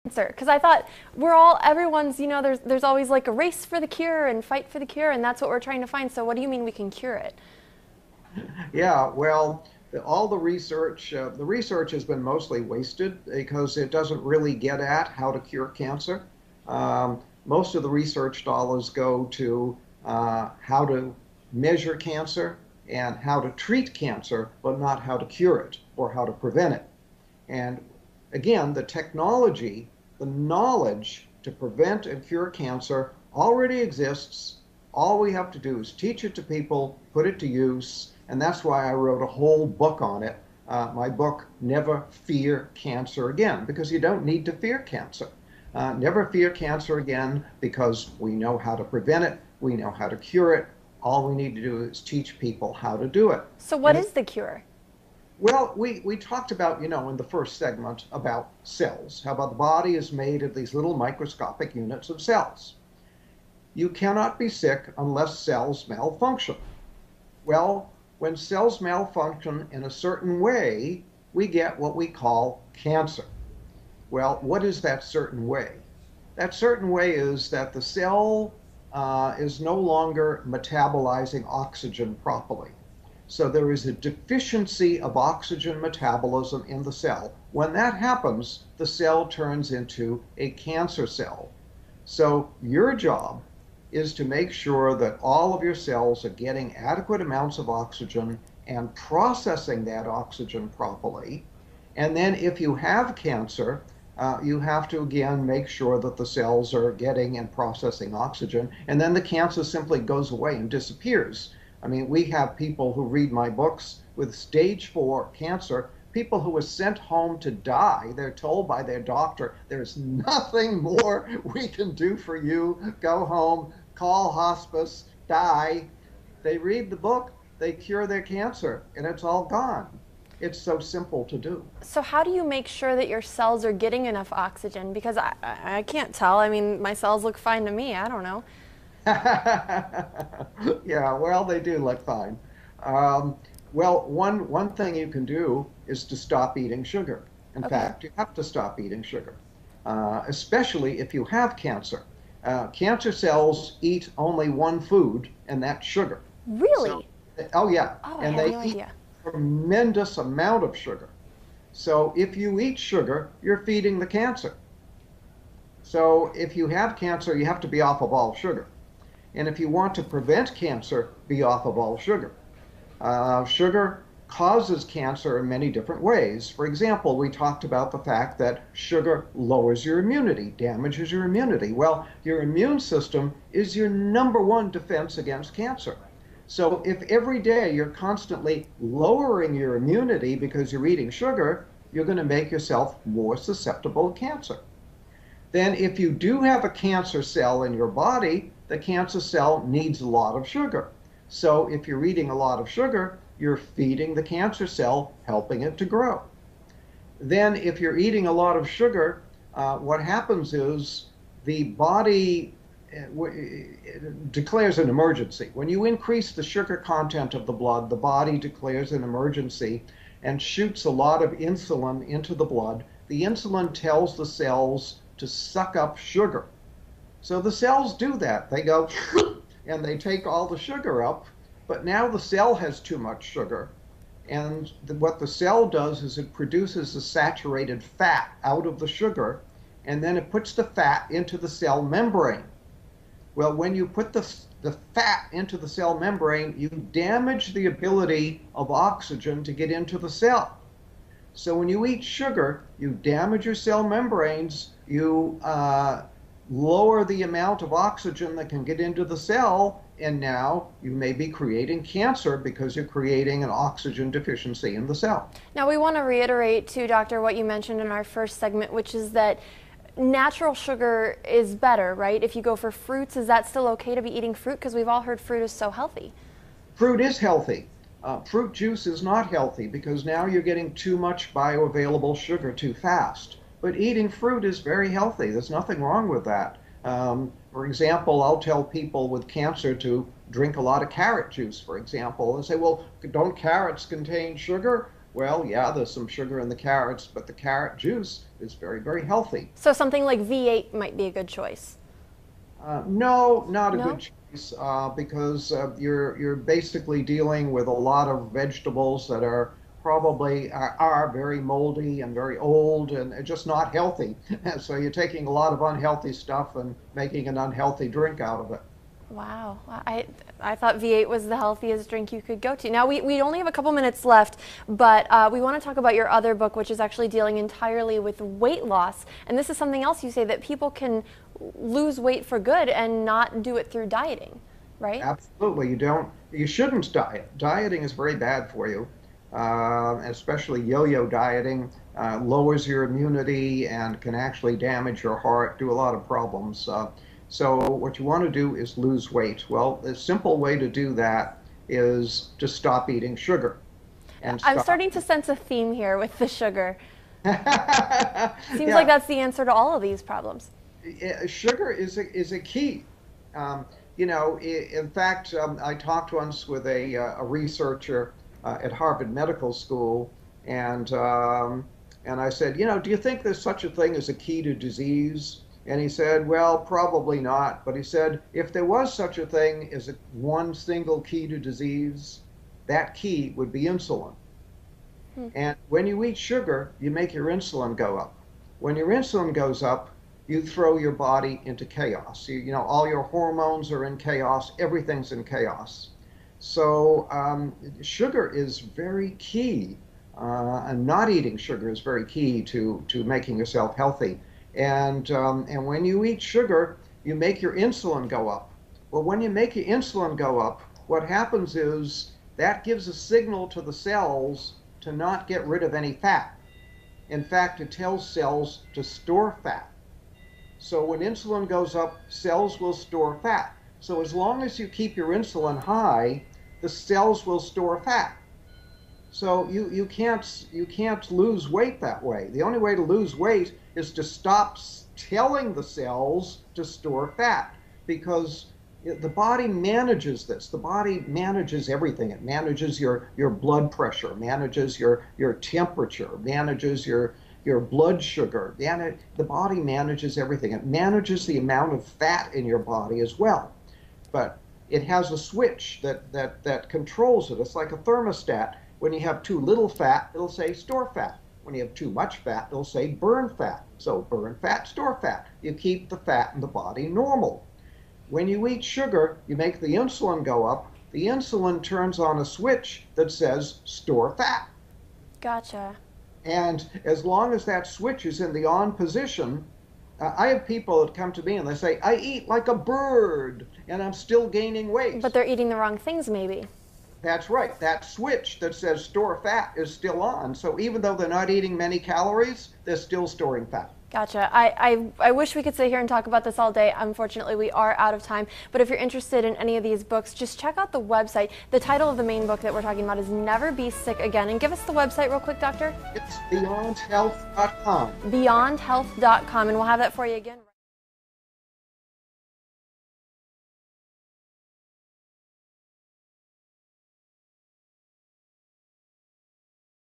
Answer, because I thought everyone's, there's always like a race for the cure and fight for the cure, and that's what we're trying to find. So what do you mean we can cure it? Yeah, well, all the research has been mostly wasted because it doesn't really get at how to cure cancer. Most of the research dollars go to how to measure cancer and how to treat cancer, but not how to cure it or how to prevent it. And again, the technology, the knowledge to prevent and cure cancer already exists. All we have to do is teach it to people, put it to use, and that's why I wrote a whole book on it. My book, Never Fear Cancer Again, because you don't need to fear cancer. Never fear cancer again because we know how to prevent it, we know how to cure it. All we need to do is teach people how to do it. So what And is the cure? well, we talked about, in the first segment about cells, how about the body is made of these little microscopic units of cells. You cannot be sick unless cells malfunction. Well, when cells malfunction in a certain way, we get what we call cancer. Well, what is that certain way? That certain way is that the cell is no longer metabolizing oxygen properly. So there is a deficiency of oxygen metabolism in the cell. When that happens, the cell turns into a cancer cell. So your job is to make sure that all of your cells are getting adequate amounts of oxygen and processing that oxygen properly. And then if you have cancer, you have to again make sure that the cells are getting and processing oxygen, and then the cancer simply goes away and disappears. I mean, we have people who read my books with stage 4 cancer, people who are sent home to die. They're told by their doctor, there's nothing more we can do for you. Go home, call hospice, die. They read the book, they cure their cancer, and it's all gone. It's so simple to do. So how do you make sure that your cells are getting enough oxygen? Because I can't tell. I mean, my cells look fine to me. I don't know. Yeah, well, they do look fine. Well, one thing you can do is to stop eating sugar. In Okay. fact, you have to stop eating sugar, especially if you have cancer. Cancer cells eat only one food, and that's sugar. So, Really? oh yeah, Oh, I and had they no eat idea. a tremendous amount of sugar. So if you eat sugar, you're feeding the cancer. So if you have cancer, you have to be off of all sugar. And if you want to prevent cancer, be off of all sugar. Sugar causes cancer in many different ways. For example, we talked about the fact that sugar lowers your immunity, damages your immunity. Well, your immune system is your number one defense against cancer. So if every day you're constantly lowering your immunity because you're eating sugar, you're going to make yourself more susceptible to cancer. Then if you do have a cancer cell in your body, the cancer cell needs a lot of sugar. So if you're eating a lot of sugar, you're feeding the cancer cell, helping it to grow. Then if you're eating a lot of sugar, what happens is the body declares an emergency. When you increase the sugar content of the blood, the body declares an emergency and shoots a lot of insulin into the blood. The insulin tells the cells to suck up sugar. So the cells do that. They go and they take all the sugar up, but now the cell has too much sugar. And what the cell does is it produces the saturated fat out of the sugar, and then it puts the fat into the cell membrane. Well, when you put the fat into the cell membrane, you damage the ability of oxygen to get into the cell. So when you eat sugar, you damage your cell membranes, you lower the amount of oxygen that can get into the cell, and now you may be creating cancer because you're creating an oxygen deficiency in the cell. Now we want to reiterate too, doctor, what you mentioned in our first segment, which is that natural sugar is better, right? If you go for fruits, is that still okay to be eating fruit? Because we've all heard fruit is so healthy. Fruit is healthy. Fruit juice is not healthy because now you're getting too much bioavailable sugar too fast. But eating fruit is very healthy. There's nothing wrong with that. For example, I'll tell people with cancer to drink a lot of carrot juice, for example, and say, well, don't carrots contain sugar? Well, yeah, there's some sugar in the carrots, but the carrot juice is very, very healthy. So something like V8 might be a good choice. No, not a good No? choice because you're basically dealing with a lot of vegetables that are probably are very moldy and very old and just not healthy. So you're taking a lot of unhealthy stuff and making an unhealthy drink out of it. Wow. I thought V8 was the healthiest drink you could go to. Now, we only have a couple minutes left, but we want to talk about your other book, which is actually dealing entirely with weight loss. And this is something else you say, that people can lose weight for good and not do it through dieting, right? Absolutely. You shouldn't diet. Dieting is very bad for you, especially yo-yo dieting. Lowers your immunity and can actually damage your heart, do a lot of problems. So what you want to do is lose weight. Well, the simple way to do that is to stop eating sugar. And I'm stop. starting to sense a theme here with the sugar. Seems Yeah, like that's the answer to all of these problems. sugar is a key. In fact, I talked once with a researcher at Harvard Medical School, and I said, do you think there's such a thing as a key to disease? And he said, well, probably not. But he said, if there was such a thing as one single key to disease, that key would be insulin. And when you eat sugar, you make your insulin go up. When your insulin goes up, you throw your body into chaos. All your hormones are in chaos. Everything's in chaos. So sugar is very key. And not eating sugar is very key to making yourself healthy. And when you eat sugar, you make your insulin go up. Well, when you make your insulin go up, what happens is that gives a signal to the cells to not get rid of any fat. In fact, it tells cells to store fat. So when insulin goes up, cells will store fat. So as long as you keep your insulin high, the cells will store fat. So you can't lose weight that way. The only way to lose weight is to stop telling the cells to store fat, because the body manages this. The body manages everything. It manages your blood pressure, manages your temperature, manages your blood sugar. The body manages everything. It manages the amount of fat in your body as well. But it has a switch that controls it. It's like a thermostat. When you have too little fat, it'll say store fat. When you have too much fat, it'll say burn fat. So burn fat, store fat. You keep the fat in the body normal. When you eat sugar, you make the insulin go up. The insulin turns on a switch that says store fat. Gotcha. And as long as that switch is in the on position, I have people that come to me and they say, I eat like a bird and I'm still gaining weight. But they're eating the wrong things, maybe. That's right. That switch that says store fat is still on. So even though they're not eating many calories, they're still storing fat. Gotcha. I wish we could sit here and talk about this all day. Unfortunately, we are out of time. But if you're interested in any of these books, just check out the website. The title of the main book that we're talking about is Never Be Sick Again. And give us the website real quick, Doctor. It's beyondhealth.com. Beyondhealth.com. And we'll have that for you again.